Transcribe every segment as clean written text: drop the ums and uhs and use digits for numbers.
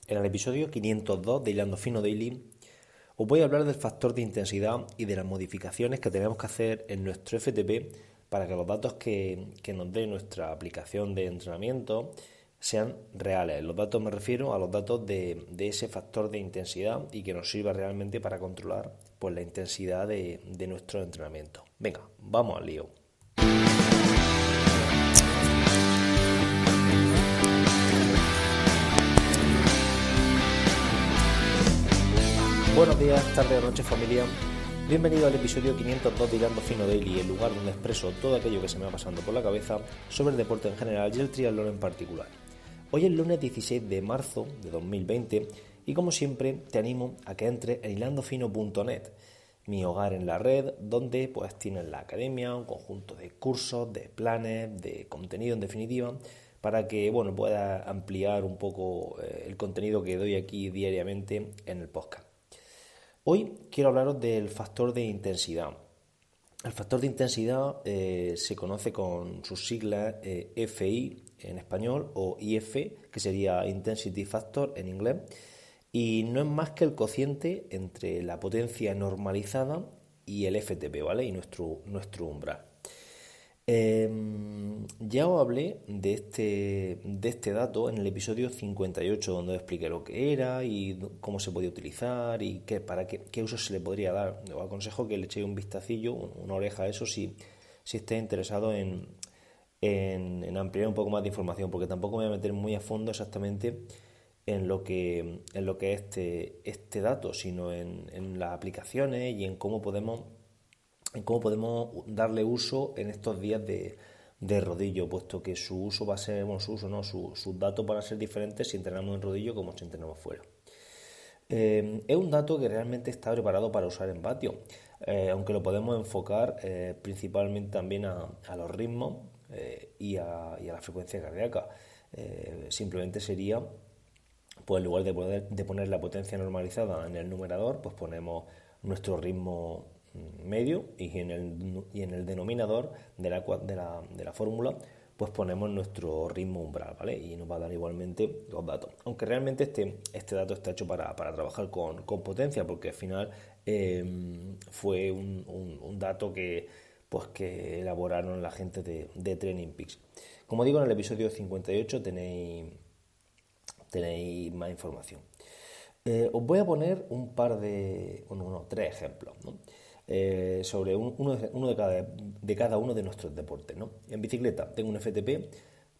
En el episodio 502 de Hilando Fino Daily os voy a hablar del factor de intensidad y de las modificaciones que tenemos que hacer en nuestro FTP para que los datos que nos dé nuestra aplicación de entrenamiento sean reales. Los datos me refiero a los datos de ese factor de intensidad y que nos sirva realmente para controlar pues, la intensidad de nuestro entrenamiento. Venga, vamos al lío. Buenos días, tardes o noches familia. Bienvenido al episodio 502 de Hilando Fino Daily, el lugar donde expreso todo aquello que se me va pasando por la cabeza sobre el deporte en general y el triatlón en particular. Hoy es lunes 16 de marzo de 2020 y como siempre te animo a que entres en hilandofino.net, mi hogar en la red, donde pues tienes la academia, un conjunto de cursos, de planes, de contenido en definitiva, para que puedas ampliar un poco el contenido que doy aquí diariamente en el podcast. Hoy quiero hablaros del factor de intensidad. El factor de intensidad se conoce con sus siglas FI en español o IF, que sería Intensity Factor en inglés, y no es más que el cociente entre la potencia normalizada y el FTP, ¿vale? Y nuestro umbral. Ya os hablé de este dato en el episodio 58, donde os expliqué lo que era y cómo se podía utilizar y para qué uso se le podría dar. Os aconsejo que le echéis un vistacillo, una oreja a eso si estáis interesado en ampliar un poco más de información, porque tampoco me voy a meter muy a fondo exactamente en lo que es este dato, sino en las aplicaciones y en cómo podemos darle uso en estos días de rodillo, puesto que su uso va a ser, sus datos van a ser diferentes si entrenamos en rodillo como si entrenamos fuera. Es un dato que realmente está preparado para usar en vatio, aunque lo podemos enfocar principalmente también a los ritmos y a la frecuencia cardíaca. Simplemente sería, pues en lugar de poner la potencia normalizada en el numerador, pues ponemos nuestro ritmo medio y en el denominador de la fórmula pues ponemos nuestro ritmo umbral, ¿vale? Y nos va a dar igualmente los datos. Aunque realmente este dato está hecho para trabajar con potencia, porque al final fue un dato que elaboraron la gente de Training Peaks. Como digo, en el episodio 58 tenéis más información. Os voy a poner un par tres ejemplos, ¿no? Sobre uno de cada uno de nuestros deportes, ¿no? En bicicleta tengo un FTP,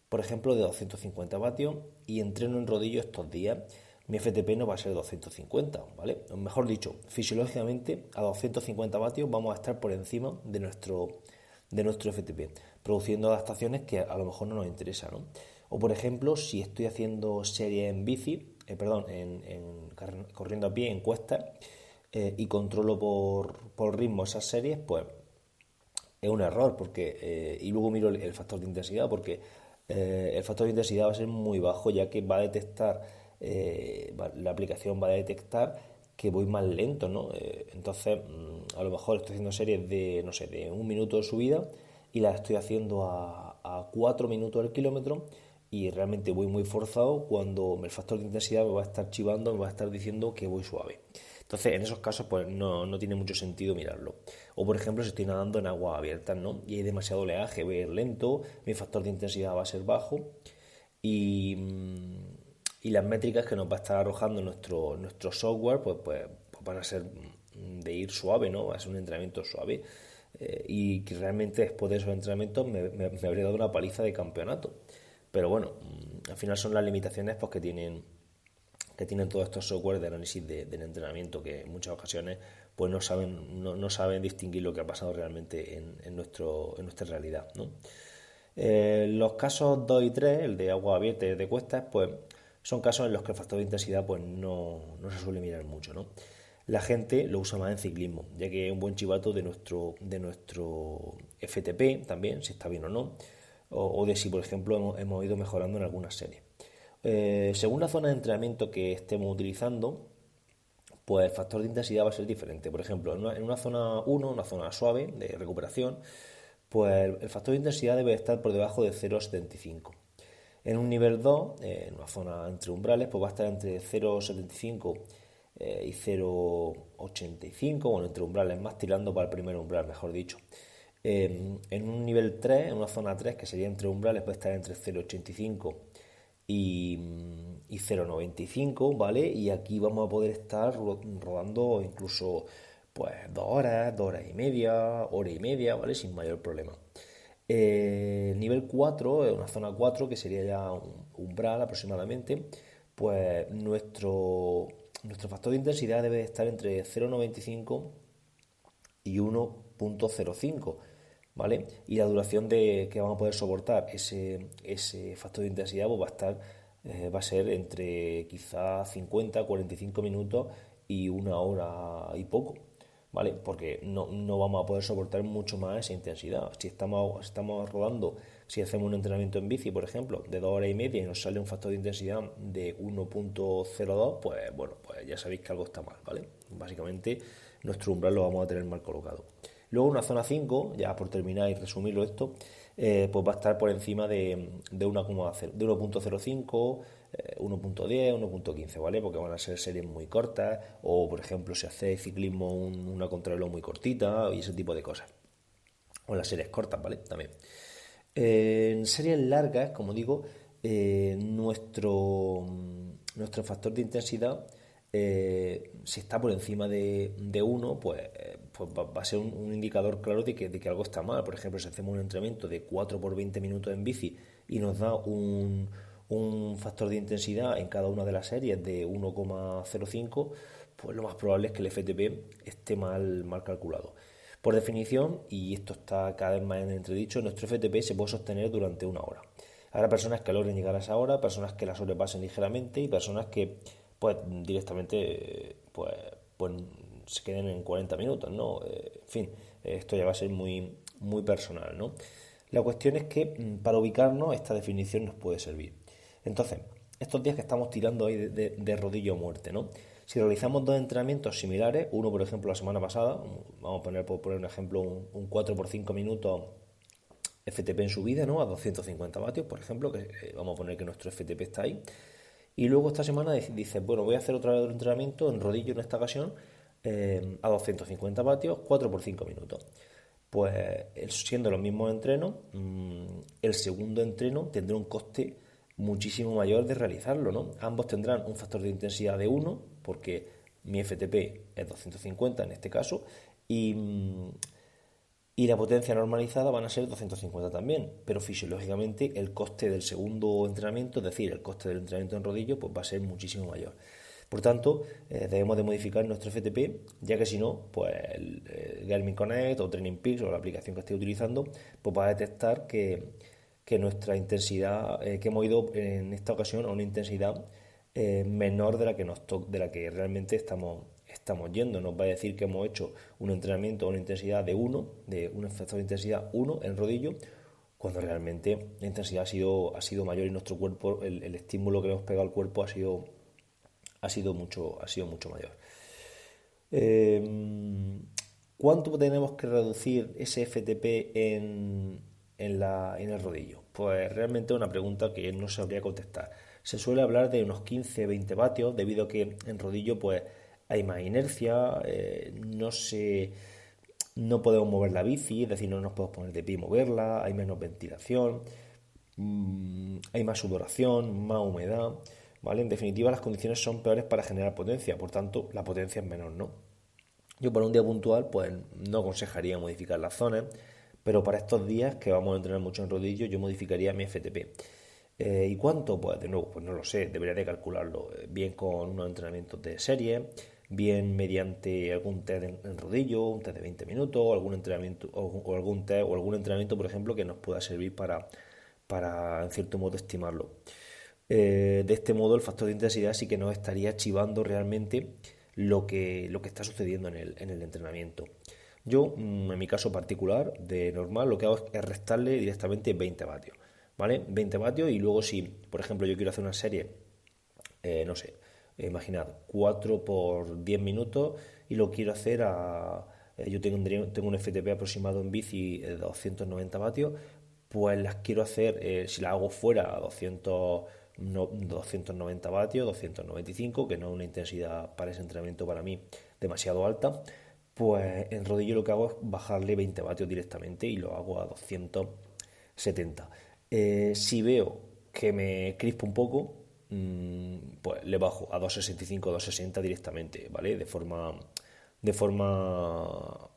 por ejemplo, de 250 vatios y entreno en rodillo estos días. Mi FTP no va a ser 250, ¿vale? O mejor dicho, fisiológicamente a 250 vatios vamos a estar por encima de nuestro FTP, produciendo adaptaciones que a lo mejor no nos interesan, ¿no? O por ejemplo, si estoy haciendo series en bici, corriendo a pie en cuestas, y controlo por ritmo esas series, pues es un error, porque y luego miro el factor de intensidad, porque el factor de intensidad va a ser muy bajo, ya que va a detectar, la aplicación va a detectar que voy más lento, ¿no? Entonces, a lo mejor estoy haciendo series de un minuto de subida y las estoy haciendo a 4 minutos al kilómetro y realmente voy muy forzado cuando el factor de intensidad me va a estar chivando, me va a estar diciendo que voy suave. Entonces, en esos casos, pues no tiene mucho sentido mirarlo. O, por ejemplo, si estoy nadando en aguas abiertas, ¿no? Y hay demasiado oleaje, voy a ir lento, mi factor de intensidad va a ser bajo y las métricas que nos va a estar arrojando nuestro software, pues van a ser de ir suave, ¿no? Va a ser un entrenamiento suave. Y que realmente después de esos entrenamientos me habría dado una paliza de campeonato. Pero bueno, al final son las limitaciones pues, que tienen todos estos software de análisis del entrenamiento, que en muchas ocasiones pues no saben distinguir lo que ha pasado realmente en nuestra realidad, ¿no? Los casos 2 y 3, el de agua abierta y el de cuestas, pues son casos en los que el factor de intensidad pues no se suele mirar mucho, ¿no? La gente lo usa más en ciclismo, ya que es un buen chivato de nuestro FTP también, si está bien o no, o de si, por ejemplo, hemos ido mejorando en algunas series. Según la zona de entrenamiento que estemos utilizando, pues el factor de intensidad va a ser diferente. Por ejemplo, en una zona 1, una zona suave de recuperación, pues el factor de intensidad debe estar por debajo de 0,75. En un nivel 2, en una zona entre umbrales, pues va a estar entre 0,75 y 0,85, bueno, entre umbrales más, tirando para el primer umbral, mejor dicho. En un nivel 3, en una zona 3, que sería entre umbrales, puede estar entre 0,85 y 0,95, ¿vale? Y aquí vamos a poder estar rodando incluso pues 2 horas, 2 horas y media, ¿vale? Sin mayor problema. Nivel 4, una zona 4, que sería ya un umbral aproximadamente, pues nuestro factor de intensidad debe estar entre 0,95 y 1,05, ¿vale? Y la duración de que vamos a poder soportar ese factor de intensidad pues va a ser entre quizás 50, 45 minutos y 1 hora y poco, ¿vale? Porque no vamos a poder soportar mucho más esa intensidad. Si estamos rodando, si hacemos un entrenamiento en bici, por ejemplo, de 2 horas y media y nos sale un factor de intensidad de 1,02, pues bueno, pues ya sabéis que algo está mal, ¿vale? Básicamente nuestro umbral lo vamos a tener mal colocado. Luego una zona 5, ya por terminar y resumirlo esto, pues va a estar por encima de 1,05, 1,10, 1,15, ¿vale? Porque van a ser series muy cortas, o por ejemplo si hacéis ciclismo una contrarreloj muy cortita y ese tipo de cosas. O las series cortas, ¿vale? También. En series largas, como digo, nuestro factor de intensidad, si está por encima de 1, pues va a ser un indicador claro de que algo está mal. Por ejemplo, si hacemos un entrenamiento de 4 por 20 minutos en bici y nos da un factor de intensidad en cada una de las series de 1,05, pues lo más probable es que el FTP esté mal calculado. Por definición, y esto está cada vez más en entredicho, nuestro FTP se puede sostener durante 1 hora. Habrá personas que logren llegar a esa hora, personas que la sobrepasen ligeramente y personas que pues directamente pues se queden en 40 minutos, ¿no? En fin, esto ya va a ser muy personal, ¿no? La cuestión es que para ubicarnos esta definición nos puede servir. Entonces, estos días que estamos tirando ahí de rodillo a muerte, ¿no? Si realizamos dos entrenamientos similares, uno por ejemplo la semana pasada, vamos a por poner un ejemplo, un 4 por 5 minutos FTP en subida, ¿no? A 250 vatios, por ejemplo, que vamos a poner que nuestro FTP está ahí. Y luego esta semana dices, bueno, voy a hacer otra vez otro entrenamiento en rodillo en esta ocasión, a 250 vatios, 4 por 5 minutos. Pues siendo los mismos entrenos, el segundo entreno tendrá un coste muchísimo mayor de realizarlo, ¿no? Ambos tendrán un factor de intensidad de 1, porque mi FTP es 250 en este caso, y la potencia normalizada van a ser 250 también, pero fisiológicamente el coste del segundo entrenamiento, es decir, el coste del entrenamiento en rodillo, pues va a ser muchísimo mayor. Por tanto, debemos de modificar nuestro FTP, ya que si no, pues el Garmin Connect o Training Peaks o la aplicación que esté utilizando, pues va a detectar que nuestra intensidad, que hemos ido en esta ocasión a una intensidad menor de la que realmente estamos yendo. Nos va a decir que hemos hecho un entrenamiento a una intensidad de 1, de un factor de intensidad 1 en rodillo, cuando realmente la intensidad ha sido mayor y nuestro cuerpo, el estímulo que hemos pegado al cuerpo ha sido mucho mayor. ¿Cuánto tenemos que reducir ese FTP en el rodillo? Pues realmente es una pregunta que no sabría contestar. Se suele hablar de unos 15-20 vatios debido a que en rodillo pues hay más inercia, no podemos mover la bici, es decir, no nos podemos poner de pie y moverla, hay menos ventilación, hay más sudoración, más humedad, ¿vale? En definitiva, las condiciones son peores para generar potencia, por tanto, la potencia es menor, ¿no? Yo para un día puntual, pues no aconsejaría modificar las zonas, pero para estos días que vamos a entrenar mucho en rodillo, yo modificaría mi FTP. ¿Y cuánto? Pues de nuevo, pues no lo sé, debería de calcularlo bien con unos entrenamientos de serie, bien mediante algún test en rodillo, un test de 20 minutos, o algún entrenamiento, o algún test, o algún entrenamiento, por ejemplo, que nos pueda servir para en cierto modo estimarlo. De este modo el factor de intensidad sí que nos estaría chivando realmente lo que está sucediendo en el entrenamiento. Yo, en mi caso particular, de normal, lo que hago es restarle directamente 20 vatios, ¿vale? 20 vatios y luego si, por ejemplo, yo quiero hacer una serie, no sé, imaginad, 4 por 10 minutos y lo quiero hacer yo tengo un FTP aproximado en bici de 290 vatios, pues las quiero hacer, si las hago fuera a 290 vatios, 295, que no es una intensidad para ese entrenamiento para mí demasiado alta, pues en rodillo lo que hago es bajarle 20 vatios directamente y lo hago a 270. Si veo que me crispo un poco, pues le bajo a 265, 260 directamente, ¿vale?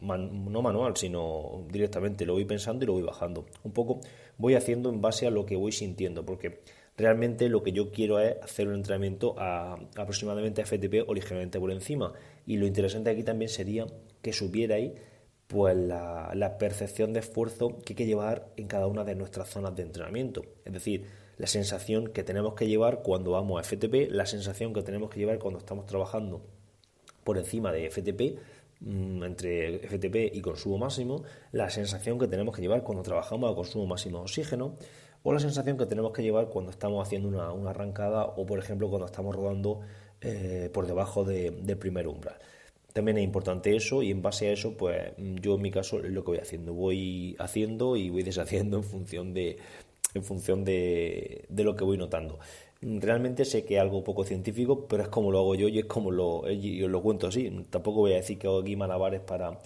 No manual, sino directamente lo voy pensando y lo voy bajando. Un poco voy haciendo en base a lo que voy sintiendo, porque realmente lo que yo quiero es hacer un entrenamiento a aproximadamente a FTP o ligeramente por encima. Y lo interesante aquí también sería que supierais pues la percepción de esfuerzo que hay que llevar en cada una de nuestras zonas de entrenamiento. Es decir, la sensación que tenemos que llevar cuando vamos a FTP, la sensación que tenemos que llevar cuando estamos trabajando por encima de FTP, entre FTP y consumo máximo, la sensación que tenemos que llevar cuando trabajamos a consumo máximo de oxígeno, o la sensación que tenemos que llevar cuando estamos haciendo una arrancada o, por ejemplo, cuando estamos rodando por debajo del primer umbral. También es importante eso y en base a eso, pues yo en mi caso es lo que voy haciendo y voy deshaciendo en función de lo que voy notando. Realmente sé que es algo poco científico, pero es como lo hago yo y es como yo lo cuento así. Tampoco voy a decir que hago aquí malabares para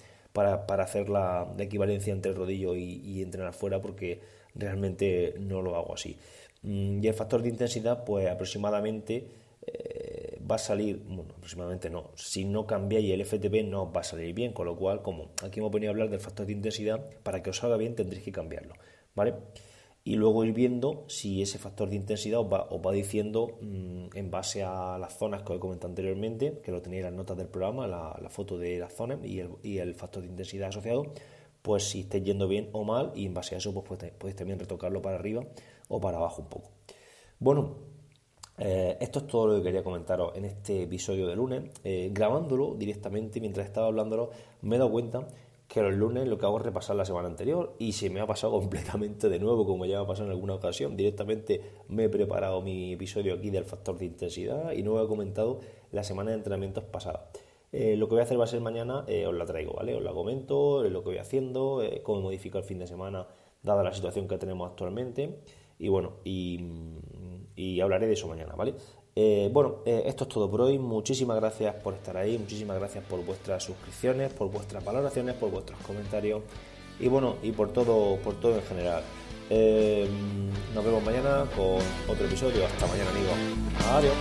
hacer la equivalencia entre el rodillo y entrenar fuera, porque realmente no lo hago así. Y el factor de intensidad, pues aproximadamente va a salir, bueno, aproximadamente no, si no cambiáis el FTP no os va a salir bien, con lo cual, como aquí hemos venido a hablar del factor de intensidad, para que os salga bien tendréis que cambiarlo, ¿vale? Y luego ir viendo si ese factor de intensidad os va diciendo en base a las zonas que os he comentado anteriormente, que lo tenéis en las notas del programa, la foto de las zonas y el factor de intensidad asociado, pues si estáis yendo bien o mal, y en base a eso pues podéis también retocarlo para arriba o para abajo un poco. Bueno, esto es todo lo que quería comentaros en este episodio de lunes. Grabándolo directamente mientras estaba hablándolo, me he dado cuenta que los lunes lo que hago es repasar la semana anterior y se me ha pasado completamente de nuevo, como ya me ha pasado en alguna ocasión. Directamente me he preparado mi episodio aquí del factor de intensidad y no he comentado la semana de entrenamientos pasada. Lo que voy a hacer va a ser mañana, os la traigo, ¿vale? Os la comento, lo que voy haciendo, cómo modifico el fin de semana dada la situación que tenemos actualmente y bueno, y hablaré de eso mañana, ¿vale? Esto es todo por hoy. Muchísimas gracias por estar ahí, muchísimas gracias por vuestras suscripciones, por vuestras valoraciones, por vuestros comentarios y bueno, y por todo en general. Nos vemos mañana con otro episodio. Hasta mañana, amigos. Adiós.